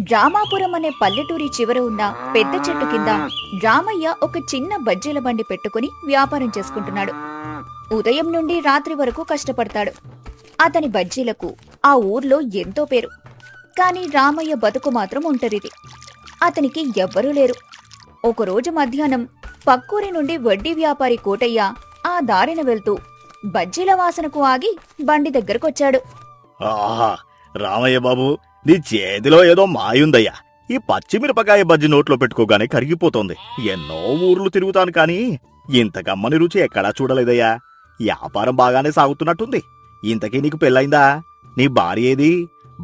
రామాపురం అనే పల్లెటూరి చివర ఉన్న పెద్ద చెట్టు కింద రామయ్య ఒక చిన్న బజ్జీల బండి పెట్టుకుని వ్యాపారం చేసుకుంటున్నాడు. ఉదయం నుండి రాత్రి వరకు కష్టపడతాడు. అతని బజ్జీలకు ఆ ఊర్లో ఎంతో పేరు. కాని రామయ్య బతుకు మాత్రం ఒంటరిది. అతనికి ఎవ్వరూ లేరు. ఒకరోజు మధ్యాహ్నం పక్కూరి నుండి వడ్డీ వ్యాపారి కోటయ్య ఆ దారిన వెళ్తూ బజ్జీల వాసనకు ఆగి బండి దగ్గరకొచ్చాడు. ఆహా, రామయ్య బాబు, నీ చేతిలో ఏదో మాయుందయ్యా. ఈ పచ్చిమిరపకాయ బజ్జి నోట్లో పెట్టుకోగానే కరిగిపోతోంది. ఎన్నో ఊర్లు తిరుగుతాను కాని ఇంత కమ్మని రుచి ఎక్కడా చూడలేదయ్యా. వ్యాపారం బాగానే సాగుతున్నట్టుంది. ఇంతకీ నీకు పెళ్ళైందా? నీ భార్య ఏది?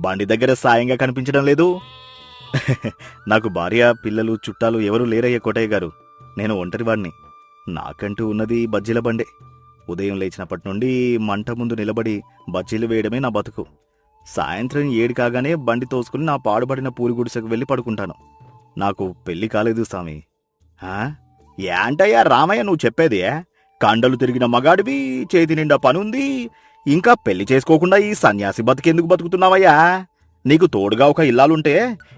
బండి దగ్గర సాయంగా కనిపించడం లేదు. నాకు భార్య, పిల్లలు, చుట్టాలు ఎవరూ లేరయ్య కోటయ్య గారు. నేను ఒంటరివాణ్ణి. నాకంటూ ఉన్నది బజ్జీల బండే. ఉదయం లేచినప్పటి నుండి మంట ముందు నిలబడి బజ్జీలు వేయడమే నా బతుకు. సాయంత్రం 7 కాగానే బండి తోసుకుని నా పాడుబడిన పూరి గుడిసెకు వెళ్ళి పడుకుంటాను. నాకు పెళ్లి కాలేదు స్వామి. ఏంటయ్యా రామయ్య నువ్వు చెప్పేది? కండలు తిరిగిన మగాడివి, చేతి నిండా పనుంది, ఇంకా పెళ్లి చేసుకోకుండా ఈ సన్యాసి బతికెందుకు బతుకుతున్నావయ్యా? నీకు తోడుగా ఒక ఇల్లాలుంటే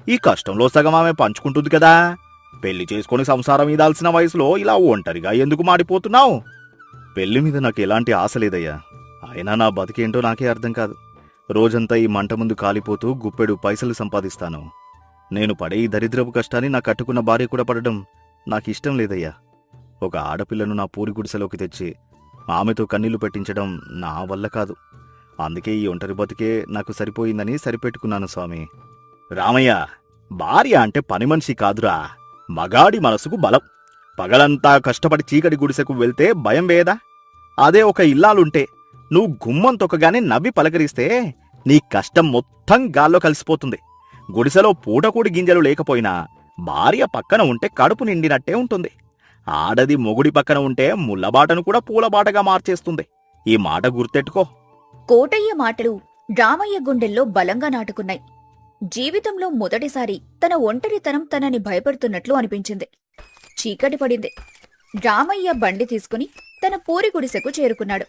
ఈ కష్టంలో సగం ఆమె పంచుకుంటుంది కదా. పెళ్లి చేసుకుని సంసారం ఈదాల్సిన వయసులో ఇలా ఒంటరిగా ఎందుకు మాడిపోతున్నావు? పెళ్లి మీద నాకు ఎలాంటి ఆశ లేదయ్యా. అయినా నా బతికేంటో నాకే అర్థం కాదు. రోజంతా ఈ మంట ముందు కాలిపోతూ గుప్పెడు పైసలు సంపాదిస్తాను. నేను పడే ఈ దరిద్రపు కష్టాన్ని నా కట్టుకున్న భార్య కూడా పడడం నాకిష్టం లేదయ్యా. ఒక ఆడపిల్లను నా పూరి గుడిసెలోకి తెచ్చి ఆమెతో కన్నీళ్లు పెట్టించడం నా వల్ల కాదు. అందుకే ఈ ఒంటరి బతికే నాకు సరిపోయిందని సరిపెట్టుకున్నాను స్వామి. రామయ్య, భార్య అంటే పని మనిషి కాదురా, మగాడి మనసుకు బలం. పగలంతా కష్టపడి చీకటి గుడిసెకు వెళ్తే భయం వేయదా? అదే ఒక ఇల్లాలుంటే నువ్వు గుమ్మం తొక్కగానే నవ్వి పలకరిస్తే నీ కష్టం మొత్తం గాల్లో కలిసిపోతుంది. గుడిసెలో పూటకూడి గింజలు లేకపోయినా భార్య పక్కన ఉంటే కడుపు నిండినట్టే ఉంటుంది. ఆడది మొగుడి పక్కన ఉంటే ముల్లబాటను కూడా పూలబాటగా మార్చేస్తుంది. ఈ మాట గుర్తెట్టుకో. కోటయ్య మాటలు రామయ్య గుండెల్లో బలంగా నాటుకున్నాయి. జీవితంలో మొదటిసారి తన ఒంటరితనం తనని భయపడుతున్నట్లు అనిపించింది. చీకటి పడింది. రామయ్య బండి తీసుకుని తన పూరి గుడిసెకు చేరుకున్నాడు.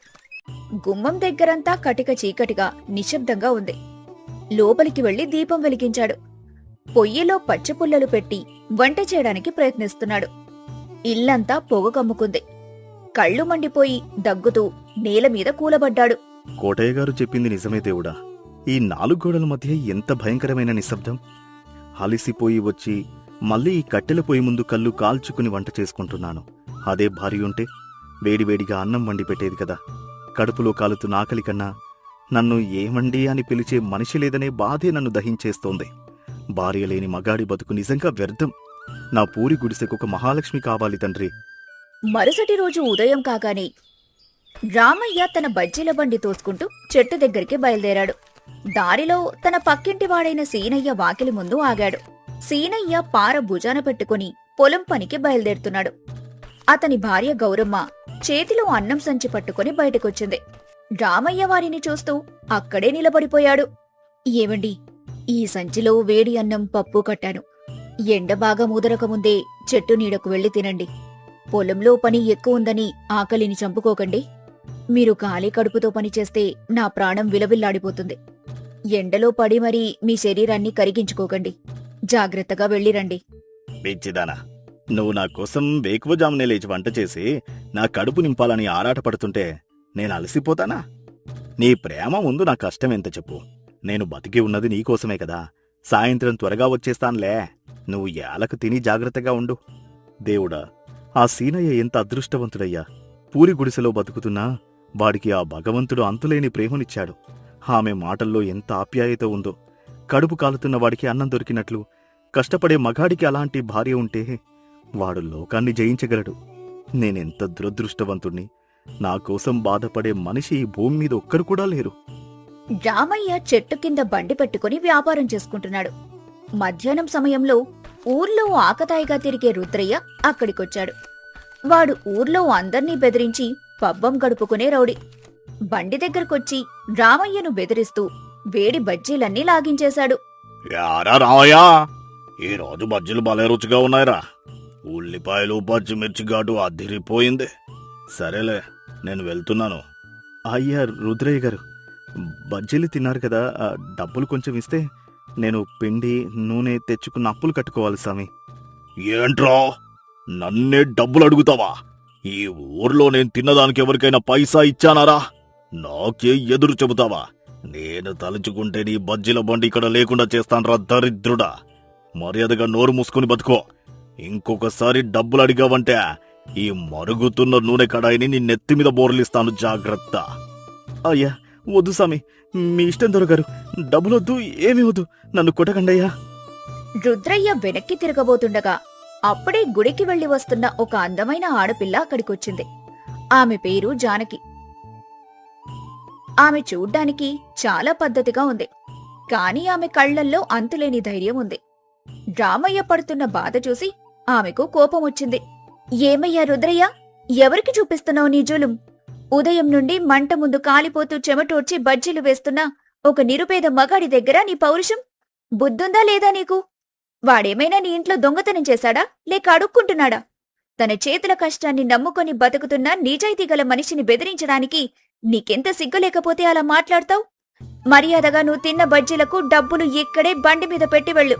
గుమ్మం దగ్గరంతా కటిక చీకటిగా నిశ్శబ్దంగా ఉంది. లోపలికి వెళ్లి దీపం వెలిగించాడు. పొయ్యిలో పచ్చిపుల్లలు పెట్టి వంట చేయడానికి ప్రయత్నిస్తున్నాడు. ఇల్లంతా పొగ కమ్ముకుంది. కళ్ళు మండిపోయి దగ్గుతూ నేలమీద కూలబడ్డాడు. కోటయ్య గారు చెప్పింది నిజమే దేవుడా. ఈ 4 గోడల మధ్య ఎంత భయంకరమైన నిశ్శబ్దం. అలిసిపోయి వచ్చి మళ్ళీ ఈ కట్టెల పొయ్యి ముందు కళ్ళు కాల్చుకుని వంట చేసుకుంటున్నాను. అదే భార్య ఉంటే వేడివేడిగా అన్నం వండి పెట్టేది కదా. కడుపులో కాలుతున్న ఆకలి కన్నా నన్ను ఏమండి అని పిలిచే మనిషి లేదనే బాధే నన్ను దహించేస్తోంది. భార్య లేని మగాడి బతుకు నిజంగా వ్యర్థం. నా పూరి గుడిసెకు ఒక మహాలక్ష్మి కావాలి తండ్రి. మరుసటి రోజు ఉదయం కాగానే రామయ్య తన బజ్జీల బండి తోసుకుంటూ చెట్టు దగ్గరికి బయలుదేరాడు. దారిలో తన పక్కింటివాడైన సీనయ్య వాకిలి ముందు ఆగాడు. సీనయ్య పార భుజాన పెట్టుకుని పొలం పనికి బయలుదేరుతున్నాడు. అతని భార్య గౌరమ్మ చేతిలో అన్నం సంచి పట్టుకుని బయటకొచ్చింది. రామయ్య వారిని చూస్తూ అక్కడే నిలబడిపోయాడు. ఏవండి, ఈ సంచిలో వేడి అన్నం, పప్పు కట్టాను. ఎండ బాగా ముదరకముందే చెట్టు నీడకు వెళ్లి తినండి. పొలంలో పని ఎక్కువ ఉందని ఆకలిని చంపుకోకండి. మీరు ఖాళీ కడుపుతో పనిచేస్తే నా ప్రాణం విలవిల్లాడిపోతుంది. ఎండలో పడి మరీ మీ శరీరాన్ని కరిగించుకోకండి. జాగ్రత్తగా వెళ్ళిరండి. పిచ్చిదానా, నువ్వు నా కోసం వేకువజామునే లేచి వంట చేసి నా కడుపు నింపాలని ఆరాటపడుతుంటే నేను అలసిపోతానా? నీ ప్రేమ ముందు నా కష్టం ఎంత చెప్పు. నేను బతికి ఉన్నది నీకోసమే కదా. సాయంత్రం త్వరగా వచ్చేస్తానులే. నువ్వు ఏలకు తిని జాగ్రత్తగా ఉండు. దేవుడా, ఆ సీనయ్య ఎంత అదృష్టవంతుడయ్యా. పూరి గుడిసెలో బతుకుతున్నా వాడికి ఆ భగవంతుడు అంతులేని ప్రేమనిచ్చాడు. ఆమె మాటల్లో ఎంత ఆప్యాయత ఉందో. కడుపు కాలుతున్న వాడికి అన్నం దొరికినట్లు కష్టపడే మగాడికి అలాంటి భార్య ఉంటే వాడు లోకాన్ని జయించగలడు. నేనెంత దురదృష్టవంతుణ్ణి. నా కోసం బాధపడే మనిషి ఈ భూమి మీద ఒక్కరు కూడా లేరు. రామయ్య చెట్టు కింద బండి పెట్టుకుని వ్యాపారం చేసుకుంటున్నాడు. మధ్యాహ్నం సమయంలో ఊర్లో ఆకతాయిగా తిరిగే రుద్రయ్య అక్కడికొచ్చాడు. వాడు ఊర్లో అందర్నీ బెదిరించి పబ్బం గడుపుకునే రౌడీ. బండి దగ్గరకొచ్చి రామయ్యను బెదిరిస్తూ వేడి బజ్జీలన్నీ లాగించేశాడు. యారా రామయ్యా, ఈ రోజు బజ్జీలు భలే రుచిగా ఉన్నాయిరా. ఉల్లిపాయలు, పచ్చిమిర్చి ఘాటు అదిరిపోయింది. సరేలే, నేను వెళ్తున్నాను. అయ్యా రుద్రయ్య గారు, బజ్జీలు తిన్నారు కదా, డబ్బులు కొంచెం ఇస్తే నేను పిండి నూనె తెచ్చుకున్న అప్పులు కట్టుకోవాలి స్వామి. ఏంట్రా, నన్నే డబ్బులు అడుగుతావా? ఈ ఊర్లో నేను తిన్నదానికి ఎవరికైనా పైసా ఇచ్చానారా? నాకే ఎదురు చెబుతావా? నేను తలుచుకుంటే నీ బజ్జీల బండి ఇక్కడ లేకుండా చేస్తాన్రా దరిద్రుడా. మర్యాదగా నోరు మూసుకుని బతుకో. ఇంకొకసారి డబ్బులు అడిగావంటే ఈ మరుగుతున్న నూనె కడాయిని నీ నెత్తి మీద బోర్లిస్తాను, జాగ్రత్త. అయ్యా వద్దు స్వామి, మీ ఇష్టం దొరగారు. డబ్బులొద్దు, ఏమీ వద్దు, నన్ను కొట్టకండయ్యా. రుద్రయ్య వెనక్కి తిరగబోతుండగా అప్పుడే గుడికి వెళ్లి వస్తున్న ఒక అందమైన ఆడపిల్ల అక్కడికొచ్చింది. ఆమె పేరు జానకి. ఆమె చూడ్డానికి చాలా పద్ధతిగా ఉంది, కాని ఆమె కళ్లల్లో అంతులేని ధైర్యం ఉంది. రామయ్య పడుతున్న బాధ చూసి ఆమెకు కోపం వచ్చింది. ఏమయ్యా రుద్రయ్య, ఎవరికి చూపిస్తున్నావు నీ జూలుం? ఉదయం నుండి మంట ముందు కాలిపోతూ చెమటోడ్చి బజ్జీలు వేస్తున్నా ఒక నిరుపేద మగాడి దగ్గర నీ పౌరుషం? బుద్ధుందా లేదా నీకు? వాడేమైనా నీ ఇంట్లో దొంగతనం చేశాడా, లేక అడుక్కుంటున్నాడా? తన చేతుల కష్టాన్ని నమ్ముకొని బతుకుతున్న నిజాయితీ గల మనిషిని బెదిరించడానికి నీకెంత సిగ్గులేకపోతే అలా మాట్లాడతావు? మర్యాదగా నువ్వు తిన్న బజ్జీలకు డబ్బులు ఇక్కడే బండి మీద పెట్టి వెళ్ళు,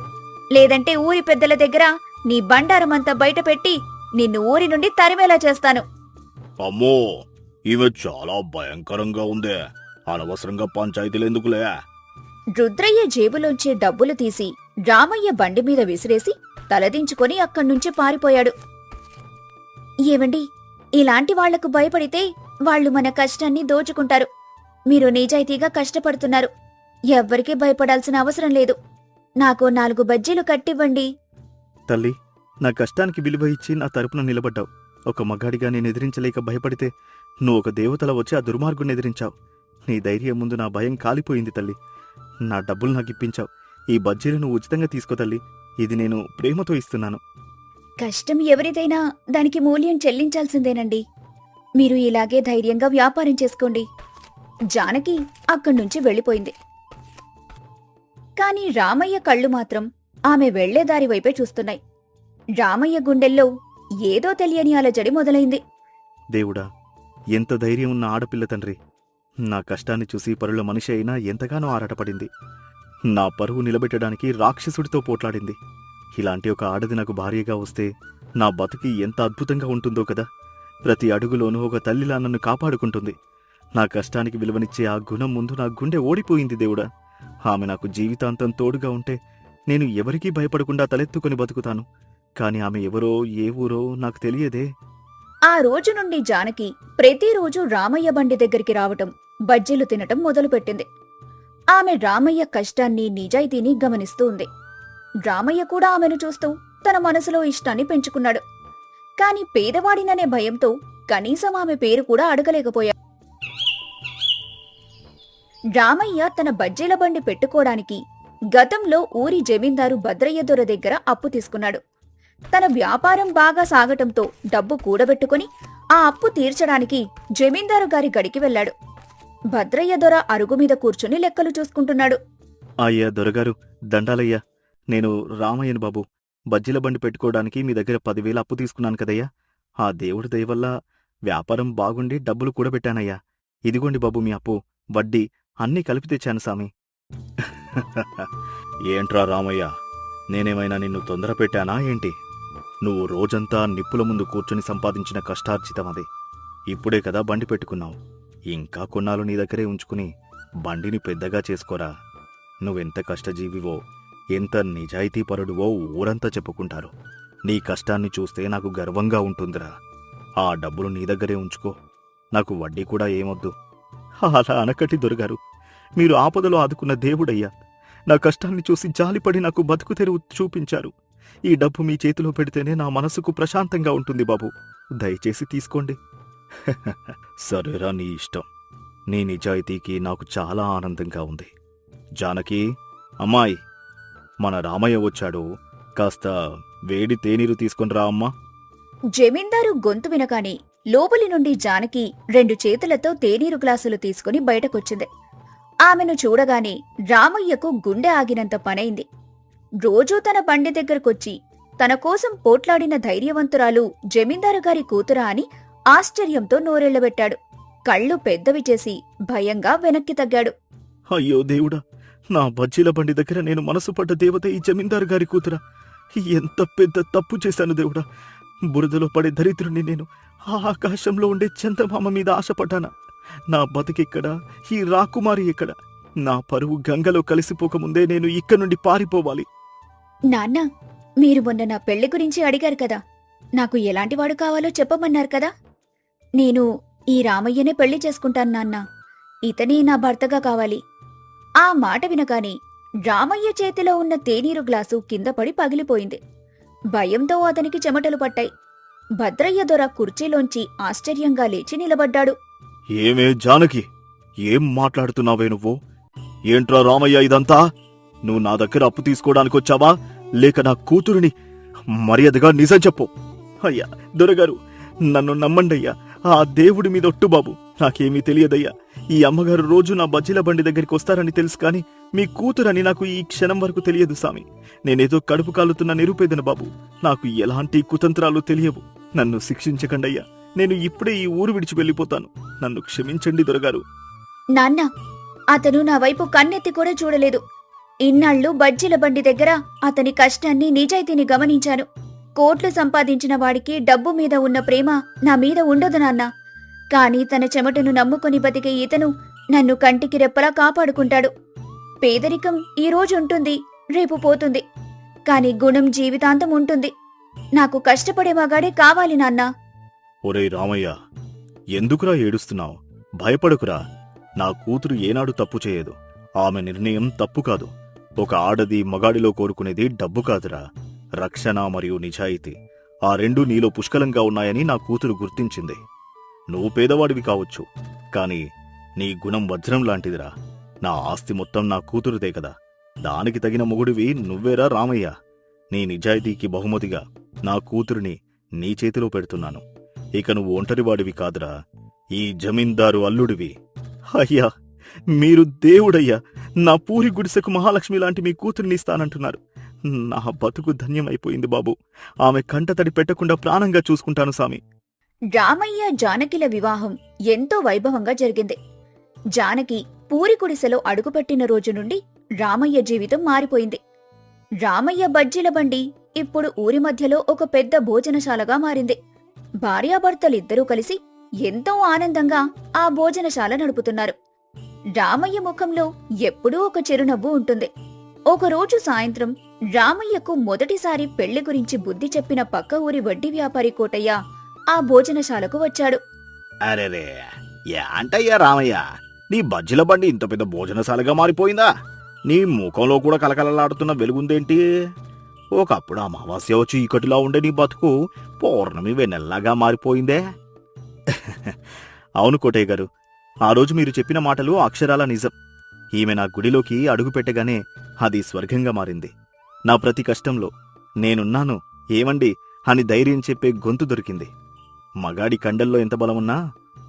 లేదంటే ఊరి పెద్దల దగ్గర నీ బండారమంతా బయటపెట్టి నిన్ను ఊరి నుండి తరిమేలా చేస్తాను. అమ్మో, ఈమె చాలా భయంకరంగా ఉందే. అనవసరంగా పంచాయతీలెందుకులే. రుద్రయ్య జేబులోంచి డబ్బులు తీసి రామయ్య బండి మీద విసిరేసి తలదించుకొని అక్కడ్నుంచి పారిపోయాడు. ఏవండి, ఇలాంటి వాళ్లకు భయపడితే వాళ్లు మన కష్టాన్ని దోచుకుంటారు. మీరు నిజాయితీగా కష్టపడుతున్నారు, ఎవ్వరికీ భయపడాల్సిన అవసరం లేదు. నాకు 4 బజ్జీలు కట్టివ్వండి. తల్లి, నా కష్టానికి విలువ ఇచ్చి నా తరపున నిలబడ్డావు. ఒక మగాడిగా నేను ఎదిరించలేక భయపడితే నువ్వు ఒక దేవతల వచ్చి ఆ దుర్మార్గుని ఎదిరించావు. నీ ధైర్యం ముందు నా భయం కాలిపోయింది తల్లి. నా డబ్బులు నాకు ఇప్పించావు. ఈ బజ్జీలు నువ్వు ఉచితంగా తీసుకో తల్లి. ఇది నేను ప్రేమతో ఇస్తున్నాను. కష్టం ఎవరిదైనా దానికి మూల్యం చెల్లించాల్సిందేనండి. మీరు ఇలాగే ధైర్యంగా వ్యాపారం చేసుకోండి. జానకి అక్కడ్నుంచి వెళ్ళిపోయింది. కాని రామయ్య కళ్ళు మాత్రం ఆమె వెళ్లేదారి వైపే చూస్తున్నాయి. రామయ్య గుండెల్లో ఏదో తెలియని అలజడి మొదలైంది. దేవుడా, ఎంత ధైర్యం ఉన్న ఆడపిల్ల తండ్రి. నా కష్టాన్ని చూసి పరుల మనిషి అయినా ఎంతగానో ఆరాటపడింది. నా పరువు నిలబెట్టడానికి రాక్షసుడితో పోట్లాడింది. ఇలాంటి ఒక ఆడది నాకు భార్యగా వస్తే నా బతుకి ఎంత అద్భుతంగా ఉంటుందో కదా. ప్రతి అడుగులోనూ ఒక తల్లిలా నన్ను కాపాడుకుంటుంది. నా కష్టానికి విలువనిచ్చే ఆ గుణం ముందు నా గుండె ఓడిపోయింది దేవుడా. ఆమె నాకు జీవితాంతం తోడుగా ఉంటే నేను ఎవరికీ భయపడకుండా తలెత్తుకొని బతుకుతాను. కాని ఆమె ఎవరో, ఏ ఊరో నాకు తెలియదే. ఆ రోజు నుండి జానకి ప్రతిరోజు రామయ్య బండి దగ్గరికి రావటం, బజ్జీలు తినటం మొదలుపెట్టింది. ఆమె రామయ్య కష్టాన్ని, నిజాయితీని గమనిస్తూ ఉంది. రామయ్య కూడా ఆమెను చూస్తూ తన మనసులో ఇష్టాన్ని పెంచుకున్నాడు. కాని పేదవాడిననే భయంతో కనీసం ఆమె పేరు కూడా అడగలేకపోయాడు. రామయ్య తన బజ్జీల బండి పెట్టుకోవడానికి గతంలో ఊరి జమీందారు భద్రయ్య దొర దగ్గర అప్పు తీసుకున్నాడు. తన వ్యాపారం బాగా సాగటంతో డబ్బు కూడబెట్టుకుని ఆ అప్పు తీర్చడానికి జమీందారు గారి గడికి వెళ్లాడు. భద్రయ్య దొర అరుగు మీద కూర్చుని లెక్కలు చూసుకుంటున్నాడు. అయ్యా దొరగారు, దండాలయ్యా. నేను రామయ్యను బాబు. బజ్జీల బండి పెట్టుకోవడానికి మీ దగ్గర 10,000 అప్పు తీసుకున్నాను కదయ్యా. ఆ దేవుడి దయవల్ల వ్యాపారం బాగుండి డబ్బులు కూడబెట్టానయ్యా. ఇదిగోండి బాబు మీ అప్పు, వడ్డీ అన్నీ కలిపి తెచ్చాను సామి. ఏంట్రా రామయ్య, నేనేమైనా నిన్ను తొందర పెట్టానా ఏంటి? నువ్వు రోజంతా నిప్పుల ముందు కూర్చుని సంపాదించిన కష్టార్జితం అది. ఇప్పుడే కదా బండి పెట్టుకున్నావు. ఇంకా కొన్నాళ్ళు నీ దగ్గరే ఉంచుకుని బండిని పెద్దగా చేసుకోరా. నువ్వెంత కష్టజీవివో, ఎంత నిజాయితీపరుడువో ఊరంతా చెప్పుకుంటారు. నీ కష్టాన్ని చూస్తే నాకు గర్వంగా ఉంటుందిరా. ఆ డబ్బులు నీ దగ్గరే ఉంచుకో. నాకు వడ్డీ కూడా ఏమొద్దు. అలా అనకటి దొరగారు, మీరు ఆపదలో ఆదుకున్న దేవుడయ్యా. నా కష్టాన్ని చూసి జాలిపడి నాకు బతుకు తెరువు చూపించారు. ఈ డబ్బు మీ చేతిలో పెడితేనే నా మనసుకు ప్రశాంతంగా ఉంటుంది బాబు. దయచేసి తీసుకోండి. సరేరా, నీ ఇష్టం. నీ నిజాయితీకి నాకు చాలా ఆనందంగా ఉంది. జానకి, అమ్మాయి, మన రామయ్య వచ్చాడు. కాస్త వేడి తేనీరు తీసుకునిరా అమ్మా. జమీందారు గొంతు వినగానే లోపలి నుండి జానకి 2 చేతులతో తేనీరు గ్లాసులు తీసుకుని బయటకొచ్చింది. ఆమెను చూడగానే రామయ్యకు గుండె ఆగినంత పనైంది. రోజూ తన బండి దగ్గరకొచ్చి తన కోసం పోట్లాడిన ధైర్యవంతురాలు జమీందారు గారి కూతురా అని ఆశ్చర్యంతో నోరెళ్లబెట్టాడు. కళ్ళు పెద్దవి చేసి భయంగా వెనక్కి తగ్గాడు. అయ్యో దేవుడా, నా బజ్జీల బండి దగ్గర నేను మనసు పడ్డ దేవత ఈ జమీందారు గారి కూతురా. ఎంత పెద్ద తప్పు చేశాను దేవుడా. బురదలో పడే దరిద్రుణ్ణి నేను. ఆ ఆకాశంలో ఉండే చందమామ మీద ఆశపడ్డానా? నా బతికెక్కడ, ఈ రాకుమారి ఎక్కడ? నా పరువు గంగలో కలిసిపోకముందే నేను ఇక్కడి నుండి పారిపోవాలి. నాన్న, మీరు మొన్న నా పెళ్లి గురించి అడిగారు కదా. నాకు ఎలాంటివాడు కావాలో చెప్పమన్నారు కదా. నేను ఈ రామయ్యనే పెళ్లి చేసుకుంటాను నాన్న. ఇతనే నా భర్తగా కావాలి. ఆ మాట వినగానే రామయ్య చేతిలో ఉన్న తేనీరు గ్లాసు కింద పడి పగిలిపోయింది. భయంతో అతనికి చెమటలు పట్టాయి. భద్రయ్య దొర కుర్చీలోంచి ఆశ్చర్యంగా లేచి నిలబడ్డాడు. ఏమే జానకి, ఏం మాట్లాడుతున్నావే నువ్వు? ఏంట్రా రామయ్య ఇదంతా? నువ్వు నా దగ్గర అప్పు తీసుకోవడానికొచ్చావా, లేక నా కూతురిని? మర్యాదగా నిజం చెప్పు. అయ్యా దొరగారు, నన్ను నమ్మండయ్యా. ఆ దేవుడి మీద ఒట్టు బాబు, నాకేమీ తెలియదయ్యా. ఈ అమ్మగారు రోజు నా బజ్జీల బండి దగ్గరికి వస్తారని తెలుసు కాని మీ కూతురని నాకు ఈ క్షణం వరకు తెలియదు సామి. నేనేదో కడుపు కాలుతున్న నిరుపేదను బాబు. నాకు ఎలాంటి కుతంత్రాలు తెలియవు. నన్ను శిక్షించకండయ్యా. నేను ఇప్పుడే ఈ ఊరు విడిచి వెళ్ళిపోతాను. నన్ను క్షమించండి దొరగారు. నాన్న, అతను నా వైపు కన్నెత్తి కూడా చూడలేదు. ఇన్నాళ్లు బజ్జీల బండి దగ్గర అతని కష్టాన్ని, నిజాయితీని గమనించాను. కోట్లు సంపాదించిన వాడికి డబ్బు మీద ఉన్న ప్రేమ నా మీద ఉండదు నాన్న. కాని తన చెమటను నమ్ముకొని బతికే ఇతను నన్ను కంటికి రెప్పలా కాపాడుకుంటాడు. పేదరికం ఈ రోజు ఉంటుంది, రేపు పోతుంది. కాని గుణం జీవితాంతం ఉంటుంది. నాకు కష్టపడే మగాడే కావాలి నాన్నా. ఒరే రామయ్య, ఎందుకురా ఏడుస్తున్నావు? భయపడకురా. నా కూతురు ఏనాడు తప్పు చేయదు. ఆమె నిర్ణయం తప్పు కాదు. ఒక ఆడది మగాడిలో కోరుకునేది డబ్బు కాదురా, రక్షణ మరియు నిజాయితీ. ఆ రెండూ నీలో పుష్కలంగా ఉన్నాయని నా కూతురు గుర్తించింది. నువ్వు పేదవాడివి కావచ్చు, కాని నీ గుణం వజ్రం లాంటిదిరా. నా ఆస్తి మొత్తం నా కూతురుదే కదా. దానికి తగిన మొగుడివి నువ్వేరా రామయ్య. నీ నిజాయితీకి బహుమతిగా నా కూతురిని నీ చేతిలో పెడుతున్నాను. ఇక నువ్వు ఒంటరివాడివి కాదురా, ఈ జమీందారు అల్లుడివి. అయ్యా, మీరు దేవుడయ్యా. నా పూరి గుడిసెకు మహాలక్ష్మి లాంటి మీ కూతురిని ఇస్తానంటున్నారు. నా బతుకు ధన్యమైపోయింది బాబు. ఆమె కంటతడి పెట్టకుండా ప్రాణంగా చూసుకుంటాను సామి. రామయ్య జానకిల వివాహం ఎంతో వైభవంగా జరిగింది. జానకి పూరి గుడిసెలో అడుగుపెట్టిన రోజు నుండి రామయ్య జీవితం మారిపోయింది. రామయ్య బజ్జీల బండి ఇప్పుడు ఊరి మధ్యలో ఒక పెద్ద భోజనశాలగా మారింది. భార్యాభర్తలిద్దరూ కలిసి ఎంతో ఆనందంగా ఆ భోజనశాల నడుపుతున్నారు. రామయ్య ముఖంలో ఎప్పుడూ ఒక చిరునవ్వు ఉంటుంది. ఒకరోజు సాయంత్రం రామయ్యకు మొదటిసారి పెళ్లి గురించి బుద్ధి చెప్పిన పక్క ఊరి వడ్డీ వ్యాపారి కోటయ్య ఆ భోజనశాలకు వచ్చాడు. అరేరే, ఏంటయ్యా రామయ్య, నీ బజ్జీల బండి ఇంత పెద్ద భోజనశాలగా మారిపోయిందా? నీ ముఖంలో కూడా కలకలలాడుతున్న వెలుగుందేంటి? ఒకప్పుడు అమావాస్య వచ్చి ఈకటిలా ఉండే నీ బతుకు పౌర్ణమి వెన్నెల్లాగా మారిపోయిందే. అవును కోటయ్య గారు, ఆ రోజు మీరు చెప్పిన మాటలు అక్షరాల నిజం. ఈమె నా గుడిలోకి అడుగుపెట్టగానే అది స్వర్గంగా మారింది. నా ప్రతి కష్టంలో నేనున్నాను, ఏమండి అని ధైర్యం చెప్పే గొంతు దొరికింది. మగాడి కండల్లో ఎంత బలమున్నా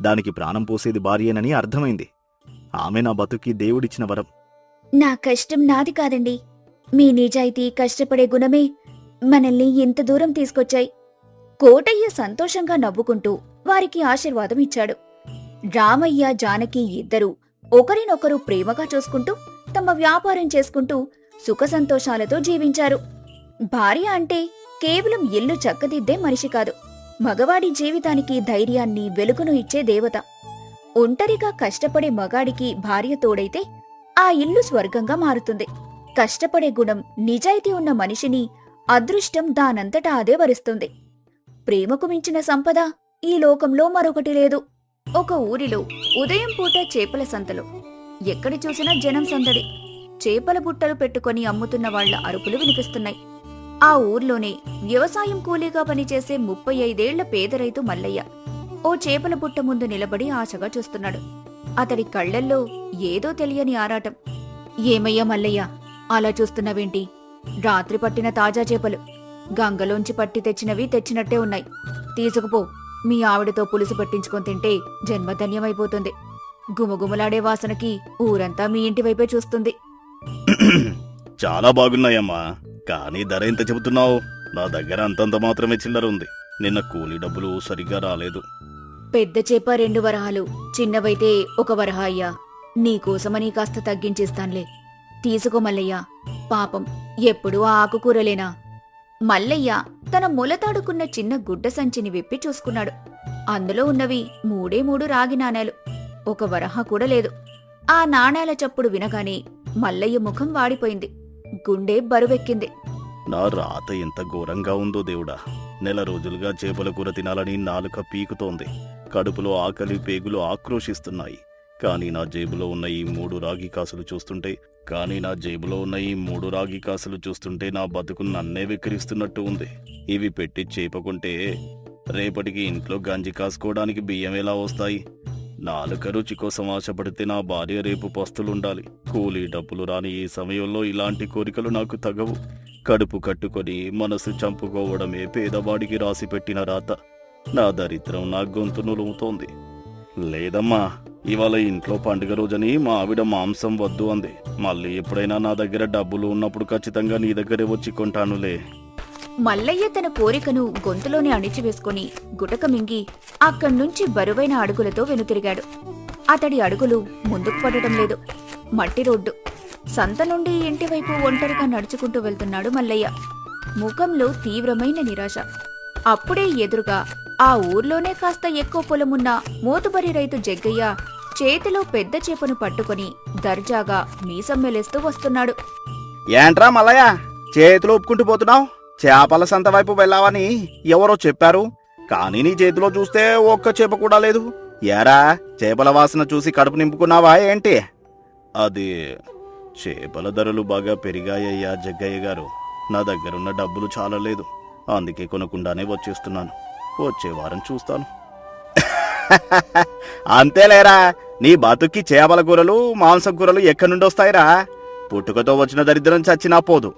దానికి ప్రాణం పోసేది భార్యేనని అర్థమైంది. ఆమె నా బతుకి దేవుడిచ్చిన వరం. నా కష్టం నాది కాదండి, మీ నిజాయితీ, కష్టపడే గుణమే మనల్ని ఇంత దూరం తీసుకొచ్చాయి. కోటయ్య సంతోషంగా నవ్వుకుంటూ వారికి ఆశీర్వాదం ఇచ్చాడు. రామయ్య, జానకి ఇద్దరూ ఒకరినొకరు ప్రేమగా చూసుకుంటూ తమ వ్యాపారం చేసుకుంటూ సుఖ సంతోషాలతో జీవించారు. భార్య అంటే కేవలం ఇల్లు చక్కదిద్దే మనిషి కాదు, మగవాడి జీవితానికి ధైర్యాన్ని, వెలుగును ఇచ్చే దేవత. ఒంటరిగా కష్టపడే మగాడికి భార్య తోడైతే ఆ ఇల్లు స్వర్గంగా మారుతుంది. కష్టపడే గుణం, నిజాయితీ ఉన్న మనిషిని అదృష్టం దానంతటా అదే వరిస్తుంది. ప్రేమకు మించిన సంపద ఈ లోకంలో మరొకటి లేదు. ఒక ఊరిలో ఉదయం పూట చేపల సంతలో ఎక్కడి చూసినా జనం సందడి. చేపల బుట్టలు పెట్టుకుని అమ్ముతున్న వాళ్ల అరుపులు వినిపిస్తున్నాయి. ఆ ఊర్లోనే వ్యవసాయం కూలీగా పనిచేసే 35 ఏళ్ల పేద రైతు మల్లయ్య ఓ చేపల బుట్ట ముందు నిలబడి ఆశగా చూస్తున్నాడు. అతడి కళ్లల్లో ఏదో తెలియని ఆరాటం. ఏమయ్యా మల్లయ్య, అలా చూస్తున్నావేంటి? రాత్రి పట్టిన తాజా చేపలు, గంగలోంచి పట్టి తెచ్చినవి తెచ్చినట్టే ఉన్నాయి. తీసుకుపో, మీ ఆవిడతో పులుసు పట్టించుకొని తింటే జన్మధన్యమైపోతుంది. గుమగుమలాడే వాసనకి ఊరంతా మీ ఇంటి వైపే చూస్తుంది. చాలా బాగున్నాయమ్మా, కానీ ధర ఎంత చెబుతున్నావు? నా దగ్గర అంతంత మాత్రమే చిల్లర ఉంది. నిన్న కూలీ డబ్బులు సరిగ్గా రాలేదు. పెద్ద చేప 2 వరహాలు, చిన్నవైతే 1 వరహ అయ్యా. నీకోసమని కాస్త తగ్గించేస్తాన్లే. తీసుకో మల్లయ్య, పాపం ఎప్పుడూ ఆ ఆకుకూరలేనా? మల్లయ్య తన మొలతాడుకున్న చిన్న గుడ్డ సంచిని విప్పి చూసుకున్నాడు. అందులో ఉన్నవి 3 రాగి నాణేలు. ఒక వరహ కూడా లేదు. ఆ నాణేల చప్పుడు వినగానే మల్లయ్య ముఖం వాడిపోయింది. గుండె బరువెక్కింది. నా రాత ఎంత ఘోరంగా ఉందో దేవుడా! నెల రోజులుగా చేపల కూర తినాలని నాలుక పీకుతోంది. కడుపులో ఆకలి పేగులు ఆక్రోశిస్తున్నాయి. కానీ నా జేబులో ఉన్న ఈ 3 రాగి కాసులు చూస్తుంటే నా బతుకు నన్నే వెక్కిరిస్తున్నట్టు ఉంది. ఇవి పెట్టి చేపకుంటే రేపటికి ఇంట్లో గంజి కాసుకోవడానికి బియ్యం ఎలా వస్తాయి? నాలుక రుచి కోసం ఆశపడితే నా భార్య రేపు పస్తులుండాలి. కూలీ డబ్బులు రాని ఈ సమయంలో ఇలాంటి కోరికలు నాకు తగవు. కడుపు కట్టుకొని మనసు చంపుకోవడమే పేదవాడికి రాసిపెట్టిన రాత. నా దరిద్రం నా గొంతు నులుముతోంది. లేదమ్మా, ఇవాళ ఇంట్లో పండుగ రోజని మా ఆవిడ మాంసం వద్దు అంది. మళ్ళీ ఎప్పుడైనా నా దగ్గర డబ్బులు ఉన్నప్పుడు ఖచ్చితంగా నీ దగ్గరే వచ్చి కొంటానులే. మల్లయ్య తన కోరికను గొంతులోనే అణిచివేసుకుని గుటక మింగి అక్కడ్నుంచి బరువైన అడుగులతో వెనుతిరిగాడు. అతడి అడుగులు ముందుకు పడటం లేదు. మట్టి రోడ్డు. సంత నుండి ఇంటివైపు ఒంటరిగా నడుచుకుంటూ వెళ్తున్నాడు మల్లయ్య. ముఖంలో తీవ్రమైన నిరాశ. అప్పుడే ఎదురుగా ఆ ఊర్లోనే కాస్త ఎక్కువ పొలమున్న మోతుబరి రైతు జగ్గయ్య చేతిలో పెద్ద చేపను పట్టుకుని దర్జాగా మీసం మెలేస్తూ వస్తున్నాడు. ఏంట్రా మల్లయ్య, చేతులు ఒప్పుకుంటూ పోతున్నావు? చేపల సంత వైపు వెళ్ళావని ఎవరో చెప్పారు, కానీ నీ చేతిలో చూస్తే ఒక్క చేప కూడా లేదు. ఏరా, చేపల వాసన చూసి కడుపు నింపుకున్నావా ఏంటి? అది చేపల ధరలు బాగా పెరిగాయ్యా జగ్గయ్య గారు. నా దగ్గరున్న డబ్బులు చాలా లేదు, అందుకే కొనకుండానే వచ్చేస్తున్నాను. వచ్చే వారం చూస్తాను. అంతేలేరా, నీ బతుక్కి చేపల కూరలు మాంసం కూరలు ఎక్కడి నుండి వస్తాయిరా? పుట్టుకతో వచ్చిన దరిద్రం చచ్చినా పోదు.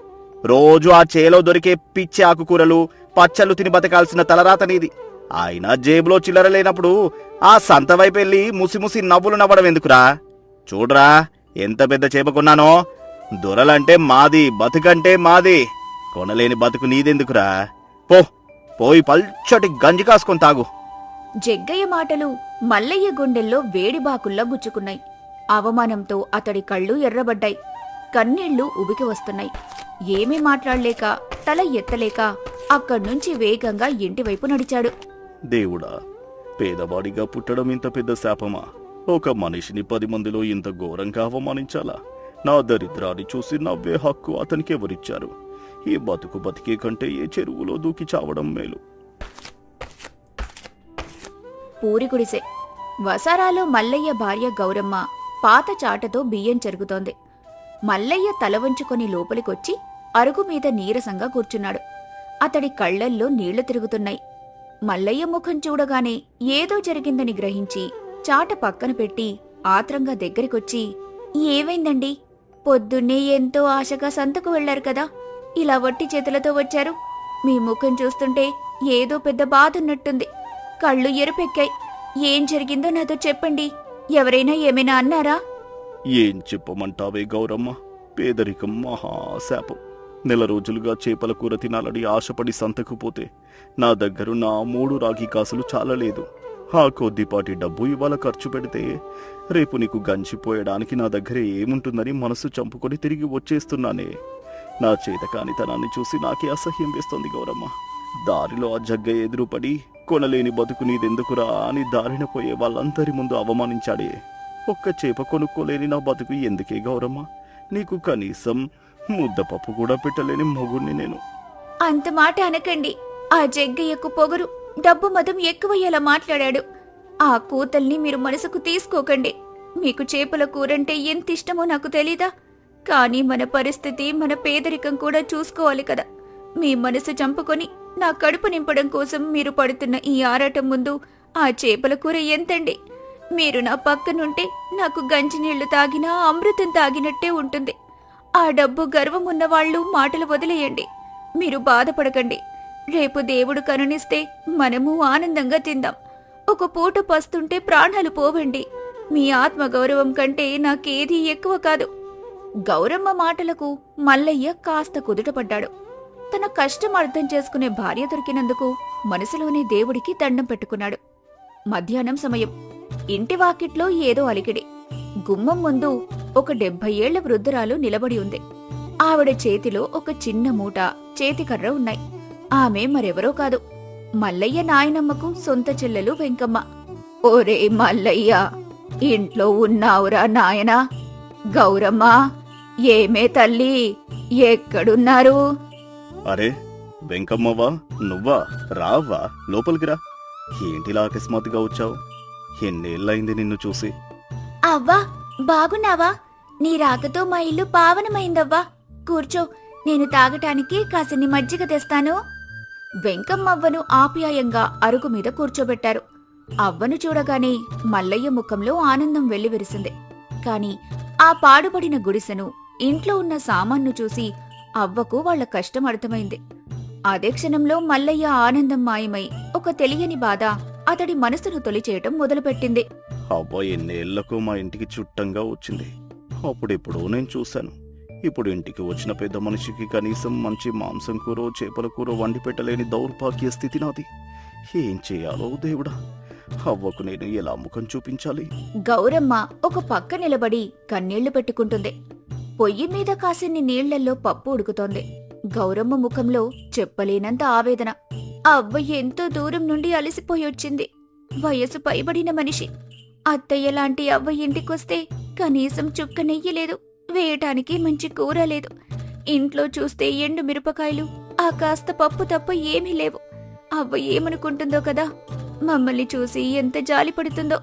రోజు ఆ చేలో దొరికే పిచ్చి ఆకుకూరలు పచ్చళ్ళు తిని బతకాల్సిన తలరాత నీది. అయినా జేబులో చిల్లర లేనప్పుడు ఆ సంత వైపు వెళ్ళి ముసిముసి నవ్వులు నవ్వడం ఎందుకురా? చూడరా, ఎంత పెద్ద చేప కొన్నానో. దొరలంటే మాది, బతుకంటే మాది. కొనలేని బతుకు నీదెందుకురా? పోయి పల్చటి గంజి కాసుకొని తాగు. జగ్గయ్య మాటలు మల్లయ్య గుండెల్లో వేడిబాకుల్లా గుచ్చుకున్నాయి. అవమానంతో అతడి కళ్ళు ఎర్రబడ్డాయి. కన్నీళ్లు ఉబికి వస్తున్నాయి. ఏమీ మాట్లాడలేక, తల ఎత్తలేక అక్కడ్నుంచి వేగంగా ఇంటివైపు నడిచాడు. దేవుడా, పేదవాడిగా పుట్టడం ఇంత పెద్ద శాపమా? ఒక మనిషిని 10 మందిలో ఇంత ఘోరంగా అవమానించాలా? నా దరిద్రాన్ని చూసి నవ్వే హక్కు అతనికి ఎవరిచ్చారు? ఈ బతుకు బతికే కంటే ఏ చెరువులో దూకి చావడం మేలు. పూరిగుడిసె. వసారాలో మల్లయ్య భార్య గౌరమ్మ పాత చాటతో బియ్యం చెరుగుతోంది. మల్లయ్య తల వంచుకొని లోపలికొచ్చి అరుగుమీద నీరసంగా కూర్చున్నాడు. అతడి కళ్లల్లో నీళ్లు తిరుగుతున్నాయి. మల్లయ్య ముఖం చూడగానే ఏదో జరిగిందని గ్రహించి చాట పక్కన పెట్టి ఆత్రంగా దగ్గరికొచ్చి, ఏమైందండి? పొద్దున్నే ఎంతో ఆశగా సంతకు వెళ్లారు కదా, ఇలా వట్టి చేతులతో వచ్చారు? మీ ముఖం చూస్తుంటే ఏదో పెద్ద బాధున్నట్టుంది. కళ్ళు ఎరుపెక్కాయి. ఏం జరిగిందో నాతో చెప్పండి. ఎవరైనా ఏమైనా అన్నారా? ఏం చెప్పమంటావే గౌరమ్మ, పేదరికం మహాశాపం. నెల రోజులుగా చేపల కూర తినాలని ఆశపడి సంతకు పోతే నా దగ్గరున్న 3 రాగి కాసులు చాలలేదు. ఆ కొద్దిపాటి డబ్బు ఇవాళ ఖర్చు పెడితే రేపు నీకు గంచిపోయడానికి నా దగ్గర ఏముంటుందని మనసు చంపుకొని తిరిగి వచ్చేస్తున్నానే. నా చేతకానితనాన్ని చూసి నాకే అసహ్యం వేస్తోంది గౌరమ్మ. దారిలో ఆ జగ్గయ్య ఎదురుపడి కొనలేని బతుకు నీదెందుకురా అని దారిన పోయే వాళ్ళందరి ముందు అవమానించాడే. ఒక్క చేప కొనుక్కోలేని నా బతుకు ఎందుకే గౌరమ్మ? నీకు కనీసం ముద్దపప్పు కూడా పెట్టలేని మొగుణ్ణి నేను. అంత మాట అనకండి. ఆ జగ్గయ్యకు పొగరు, డబ్బు మదం ఎక్కువయ్యేలా మాట్లాడాడు. ఆ కూతల్ని మీరు మనసుకు తీసుకోకండి. మీకు చేపల కూరంటే ఎంత ఇష్టమో నాకు తెలీదా? కానీ మన పరిస్థితి, మన పేదరికం కూడా చూసుకోవాలి కదా. మీ మనసు చంపుకొని నా కడుపు నింపడం కోసం మీరు పడుతున్న ఈ ఆరాటం ముందు ఆ చేపల కూర ఎంతండి? మీరు నా పక్కనుంటే నాకు గంజినీళ్లు తాగినా అమృతం తాగినట్టే ఉంటుంది. ఆ డబ్బు గర్వం ఉన్నవాళ్లు మాటలు వదిలేయండి. మీరు బాధపడకండి. రేపు దేవుడు కరుణిస్తే మనము ఆనందంగా తిందాం. ఒక పూట పస్తుంటే ప్రాణాలు పోవండి. మీ ఆత్మగౌరవం కంటే నాకేదీ ఎక్కువ కాదు. గౌరమ్మ మాటలకు మల్లయ్య కాస్త కుదుటపడ్డాడు. తన కష్టం అర్థం చేసుకునే భార్య దొరికినందుకు మనసులోనే దేవుడికి దండం పెట్టుకున్నాడు. మధ్యాహ్నం సమయం. ఇంటి వాకిట్లో ఏదో అలికిడి. గుమ్మం ముందు ఒక 70 ఏళ్ల వృద్ధురాలు నిలబడి ఉంది. ఆవిడ చేతిలో ఒక చిన్న మూట, చేతికర్ర ఉన్నాయి. ఆమె మరెవరో కాదు, మల్లయ్య నాయనమ్మకు సొంత చెల్లెలు వెంకమ్మ. ఓరే మల్లయ్య, ఇంట్లో ఉన్నావురా నాయనా? గౌరమ్మ, ఏమే తల్లి, ఎక్కడున్నారు? అరే వెంకమ్మవ్వా, నువ్వా? రావ్వా, లోపలికి రా. ఏంటిలా అకస్మాత్తుగా వచ్చావు? ఎన్నేళ్ళయింది నిన్ను చూసి. అవ్వా, బాగున్నావా? నీ రాకతో మా ఇల్లు పావనమైందవ్వా. కూర్చో, నేను తాగటానికి కాసిని మజ్జిగ తెస్తాను. వెంకమ్మవ్వను ఆప్యాయంగా అరుగు మీద కూర్చోబెట్టారు. అవ్వను చూడగానే మల్లయ్య ముఖంలో ఆనందం వెల్లివిరిసింది. కాని ఆ పాడుబడిన గుడిసెను, ఇంట్లో ఉన్న సామాన్ను చూసి అవ్వకు వాళ్ల కష్టం అర్థమైంది. అదే క్షణంలో మల్లయ్య ఆనందం మాయమై ఒక తెలియని బాధ అతడి మనసును తొలిచేయటం మొదలుపెట్టింది. అవ్వ ఎన్నేళ్లకు మా ఇంటికి చుట్టంగా వచ్చింది. అప్పుడెప్పుడో నేను చూశాను. ఇప్పుడు ఇంటికి వచ్చిన పెద్ద మనిషికి కనీసం మంచి మాంసం కూర, చేపల కూర వండి పెట్టలేని దౌర్భాగ్య స్థితి నాది. ఏం చేయాలో దేవుడా! అవ్వకు నేను ఎలా ముఖం చూపించాలి? గౌరమ్మ ఒక పక్క నిలబడి కన్నీళ్లు పెట్టుకుంటుంది. పొయ్యి మీద కాసిన్ని నీళ్లల్లో పప్పు ఉడుకుతోంది. గౌరమ్మ ముఖంలో చెప్పలేనంత ఆవేదన. అవ్వ ఎంతో దూరం నుండి అలసిపోయొచ్చింది. వయసు పైబడిన మనిషి. అత్తయ్యలాంటి అవ్వ ఇంటికొస్తే కనీసం చుక్క నెయ్యి లేదు, వేయటానికి మంచి కూర లేదు. ఇంట్లో చూస్తే ఎండు మిరపకాయలు, ఆ కాస్త పప్పు తప్ప ఏమీ లేవు. అవ్వ ఏమనుకుంటుందో కదా, మమ్మల్ని చూసి ఎంత జాలిపడుతుందో.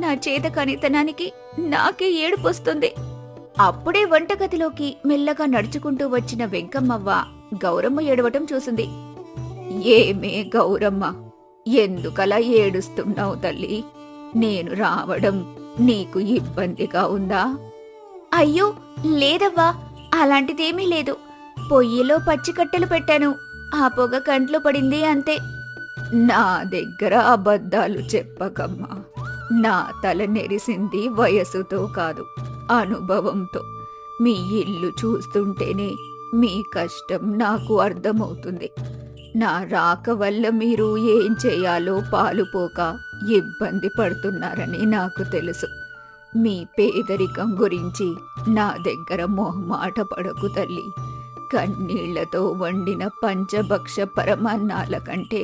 నా చేతకానితనానికి నాకే ఏడుపొస్తుంది. అప్పుడే వంటగదిలోకి మెల్లగా నడుచుకుంటూ వచ్చిన వెంకమ్మవ్వ గౌరమ్మ ఏడవటం చూసింది. ఏమే గౌరమ్మ, ఎందుకలా ఏడుస్తున్నావు తల్లి? నేను రావడం నీకు ఇబ్బందిగా ఉందా? అయ్యో లేదవ్వా, అలాంటిదేమీ లేదు. పొయ్యిలో పచ్చికట్టెలు పెట్టాను, ఆ పొగ కంట్లో పడింది అంతే. నా దగ్గర అబద్ధాలు చెప్పకమ్మా. నా తల నెరిసింది వయసుతో కాదు, అనుభవంతో. మీ ఇల్లు చూస్తుంటేనే మీ కష్టం నాకు అర్థమవుతుంది. నా రాక వల్ల మీరు ఏం చేయాలో పాలుపోక ఇబ్బంది పడుతున్నారని నాకు తెలుసు. మీ పేదరికం గురించి నా దగ్గర మొహమాట పడకు తల్లి. కన్నీళ్లతో వండిన పంచభక్ష పరమాన్నాల కంటే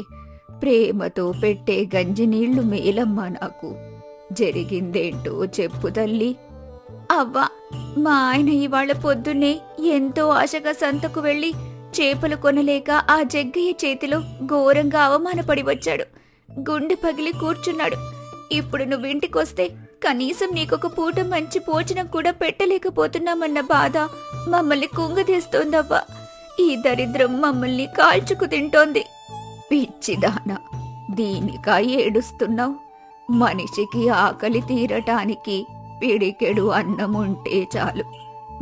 ప్రేమతో పెట్టే గంజినీళ్లు మేలమ్మా నాకు. జరిగిందేంటో చెప్పు తల్లి. అవ్వా, మా ఆయన ఇవాళ పొద్దున్నే ఎంతో ఆశగా సంతకు వెళ్లి చేపలు కొనలేక ఆ జగ్గయ్య చేతిలో ఘోరంగా అవమానపడి వచ్చాడు. గుండె పగిలి కూర్చున్నాడు. ఇప్పుడు నువ్వింటికొస్తే కనీసం నీకొక పూట మంచి భోజనం కూడా పెట్టలేకపోతున్నామన్న బాధ మమ్మల్ని కుంగదీస్తోందవ్వా. ఈ దరిద్రం మమ్మల్ని కాల్చుకు తింటోంది. పిచ్చిదానా, దీనికా ఏడుస్తున్నావు? మనిషికి ఆకలి తీరటానికి పిడికెడు అన్నముంటే చాలు.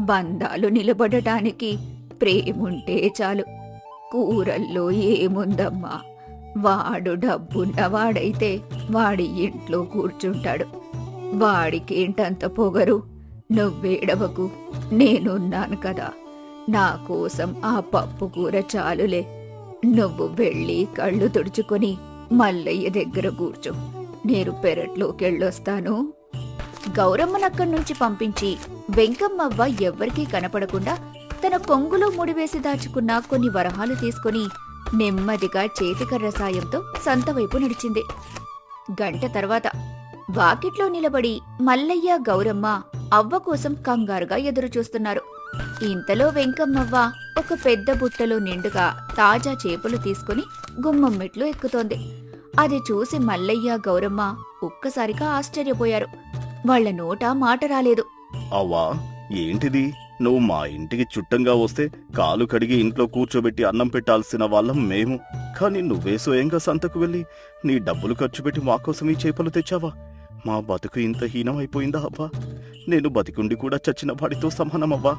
బంధాలు నిలబడటానికి ప్రేముంటే చాలు. కూరల్లో ఏముందమ్మా? వాడు డబ్బున్నవాడైతే వాడి ఇంట్లో కూర్చుంటాడు. వాడికేంటంత పొగరు? నువ్వేడవకు, నేనున్నాను కదా. నా కోసం ఆ పప్పు కూర చాలులే. నువ్వు వెళ్ళి కళ్ళు తుడుచుకొని మల్లయ్య దగ్గర కూర్చో. నేను పెరట్లోకెళ్ళొస్తాను. గౌరమ్మనక్కడ్నుంచి పంపించి వెంకమ్మవ్వ ఎవ్వరికీ కనపడకుండా తన కొంగులో ముడివేసి దాచుకున్న కొన్ని వరహాలు తీసుకుని నెమ్మదిగా చేతికర్ర సాయంతో సంతవైపు నడిచింది. గంట తర్వాత వాకిట్లో నిలబడి మల్లయ్య, గౌరమ్మ అవ్వ కోసం కంగారుగా ఎదురుచూస్తున్నారు. ఇంతలో వెంకమ్మవ్వ ఒక పెద్ద బుట్టలో నిండుగా తాజా చేపలు తీసుకుని గుమ్మం మెట్లు ఎక్కుతోంది. అది చూసి మల్లయ్య, గౌరమ్మ ఒక్కసారిగా ఆశ్చర్యపోయారు. వాళ్ల నోట మాట రాలేదు. అవ్వా, ఏంటిది? నువ్వు మా ఇంటికి చుట్టంగా వస్తే కాలు కడిగి ఇంట్లో కూర్చోబెట్టి అన్నం పెట్టాల్సిన వాళ్ళం మేము. కాని నువ్వే స్వయంగా సంతకు వెళ్ళి నీ డబ్బులు ఖర్చు పెట్టి మా కోసం ఈ చేపలు తెచ్చావా? మా బతుకు ఇంత హీనమైపోయిందా అవ్వా? నేను బతికుండి కూడా చచ్చిన వాడితో సమానమవ్వా.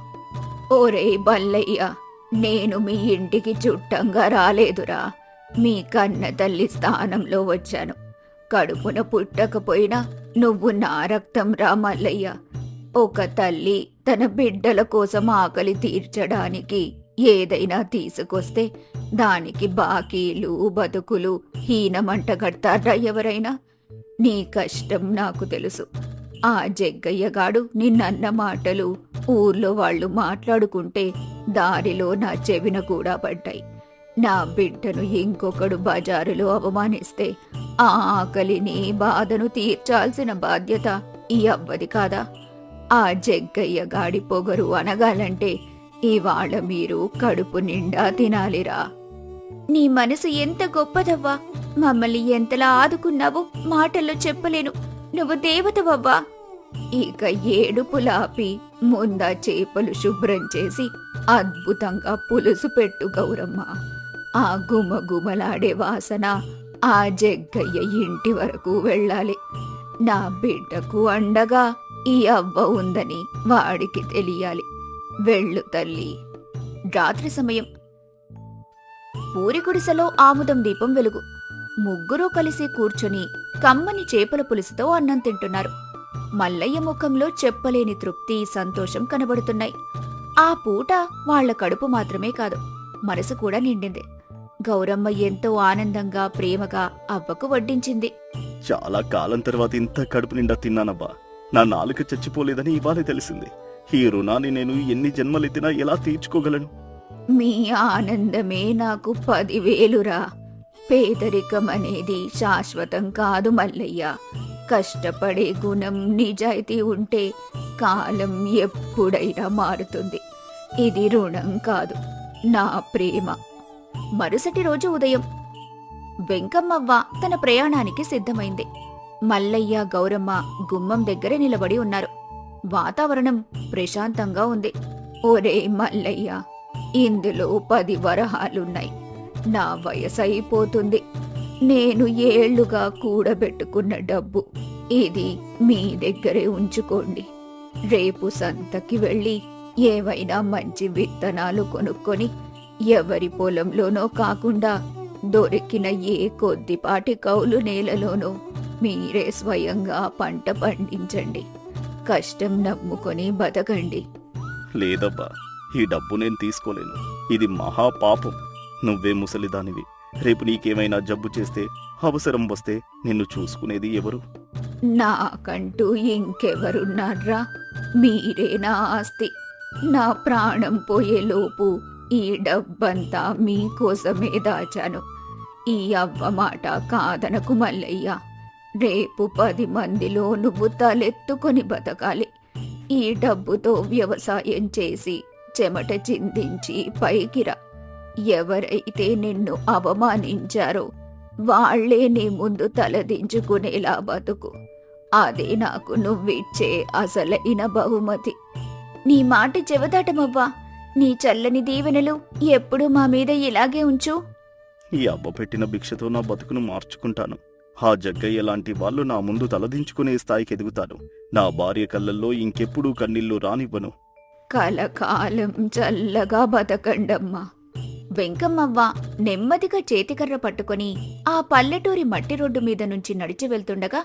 ఓరే బల్లయ్య, నేను మీ ఇంటికి చుట్టంగా రాలేదురా. మీ కన్న తల్లి స్థానంలో వచ్చాను. కడుపున పుట్టకపోయినా నువ్వు నా రక్తం రా మల్లయ్య. ఒక తల్లి తన బిడ్డల కోసం ఆకలి తీర్చడానికి ఏదైనా తీసుకొస్తే దానికి బాకీలు, బతుకులు హీనమంట కడతారా ఎవరైనా? నీ కష్టం నాకు తెలుసు. ఆ జగ్గయ్యగాడు నిన్నన్న మాటలు ఊర్లో వాళ్ళు మాట్లాడుకుంటే దారిలో నా చెవిన కూడా పడ్డాయి. నా బిడ్డను ఇంకొకడు బజారులో అవమానిస్తే ఆ ఆకలిని బాధను తీర్చాల్సిన బాధ్యత ఈ అవ్వది కాదా? ఆ జగ్గయ్యగాడి పొగరు అనగాలంటే ఇవాళ మీరు కడుపు నిండా తినాలిరా. నీ మనసు ఎంత గొప్పదవ్వా! మమ్మల్ని ఎంతలా ఆదుకున్నావో మాటల్లో చెప్పలేను. నువ్వు దేవతవవ్వా. ఇక ఏడుపులాపి ముందా చేపలు శుభ్రం చేసి అద్భుతంగా పులుసు పెట్టు గౌరమ్మ. ఆ గుమగుమలాడే వాసన ఆ జగ్గయ్య ఇంటి వరకు వెళ్ళాలి. నా బిడ్డకు అండగా ఈ అవ్వ ఉందని వాడికి తెలియాలి. వెళ్ళు తల్లి. రాత్రి సమయం. పూరి గుడిసెలో ఆముదం దీపం వెలుగు. ముగ్గురూ కలిసి కూర్చొని కమ్మని చేపల పులుసుతో అన్నం తింటున్నారు. మల్లయ్య ముఖంలో చెప్పలేని తృప్తి, సంతోషం కనబడుతున్నాయి. ఆ పూట వాళ్ల కడుపు మాత్రమే కాదు, మనసు కూడా నిండింది. గౌరమ్మ ఎంతో ఆనందంగా, ప్రేమగా అవ్వకు వడ్డించింది. చాలా కాలం తర్వాత ఇంత కడుపు నిండా తిన్నానబ్బా. నా నాలుక చచ్చిపోలేదని ఇవాళే తెలిసింది. ఈ రుణాన్ని నేను ఎన్ని జన్మలెత్తినా ఎలా తీర్చుకోగలను? మీ ఆనందమే నాకు 10,000రా. పేదరికం అనేది శాశ్వతం కాదు మల్లయ్య. కష్టపడే గుణం, నిజాయితీ ఉంటే కాలం ఎప్పుడైనా మారుతుంది. ఇది రుణం కాదు, నా ప్రేమ. మరుసటి రోజు ఉదయం వెంకమ్మవ్వ తన ప్రయాణానికి సిద్ధమైంది. మల్లయ్య, గౌరమ్మ గుమ్మం దగ్గర నిలబడి ఉన్నారు. వాతావరణం ప్రశాంతంగా ఉంది. ఒరే మల్లయ్య, ఇందులో 10 వరహాలున్నాయి. నా వయసు అయిపోతుంది. నేను ఏళ్లుగా కూడబెట్టుకున్న డబ్బు ఇది మీ దగ్గరే ఉంచుకోండి. రేపు సంతకి వెళ్ళి ఏవైనా మంచి విత్తనాలు కొనుక్కొని ఎవరి పొలంలోనో కాకుండా దొరికిన ఏ కొద్దిపాటి కౌలు నేలలోనో మీరే స్వయంగా పంట పండించండి. కష్టం నమ్ముకొని బతకండి. లేదబ్బా, ఈ డబ్బు నేను తీసుకోలేను. ఇది మహాపాపం. నువ్వే ముసలిదానివి. రేపు నీకేమైనా జబ్బు చేస్తే, అవసరం వస్తే నిన్ను చూసుకునేది ఎవరు? నాకంటూ ఇంకెవరున్నారా? మీరే నా ఆస్తి. నా ప్రాణం పోయేలోపు ఈ డబ్బంతా మీకోసమే దాచాను. ఈ అవ్వ మాట కాదనకు మల్లయ్య. రేపు 10 మందిలో నువ్వు తలెత్తుకొని బతకాలి. ఈ డబ్బుతో వ్యవసాయం చేసి చెమట చిందించి పైకిరా. ఎవరైతే నిన్ను అవమానించారో వాళ్లే నీ ముందు తలదించుకునేలా బతుకు. అదే నాకు నువ్విచ్చే అసలైన బహుమతి. నీ మాట చెవదాటమవ్వా. నీ చల్లని దీవెనలు ఎప్పుడూ మా మీద ఇలాగే ఉంచు. ఈ అవ్వ పెట్టిన భిక్షతో నా బతుకును మార్చుకుంటాను. ఆ జగ్గయ్య లాంటి వాళ్ళు నా ముందు తలదించుకునే స్థాయికి ఎదుగుతాను. నా భార్య కళ్ళల్లో ఇంకెప్పుడూ కన్నీళ్లు రానివ్వను. కలకాలం చల్లగా బతకండమ్మా. వెంకమ్మవ్వ నెమ్మదిగా చేతికర్ర పట్టుకుని ఆ పల్లెటూరి మట్టి రోడ్డు మీద నుంచి నడిచి వెళ్తుండగా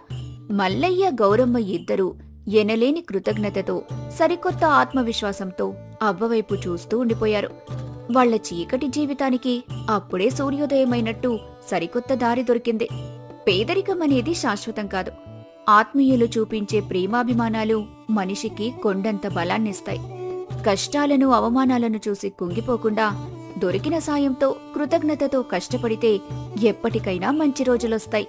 మల్లయ్య, గౌరమ్మ ఇద్దరూ ఎనలేని కృతజ్ఞతతో, సరికొత్త ఆత్మవిశ్వాసంతో అవ్వవైపు చూస్తూ ఉండిపోయారు. వాళ్ల చీకటి జీవితానికి అప్పుడే సూర్యోదయమైనట్టు సరికొత్త దారి దొరికింది. పేదరికం అనేది శాశ్వతం కాదు. ఆత్మీయులు చూపించే ప్రేమాభిమానాలు మనిషికి కొండంత బలాన్నిస్తాయి. కష్టాలను, అవమానాలను చూసి కుంగిపోకుండా దొరికిన సాయంతో, కృతజ్ఞతతో కష్టపడితే ఎప్పటికైనా మంచి రోజులొస్తాయి.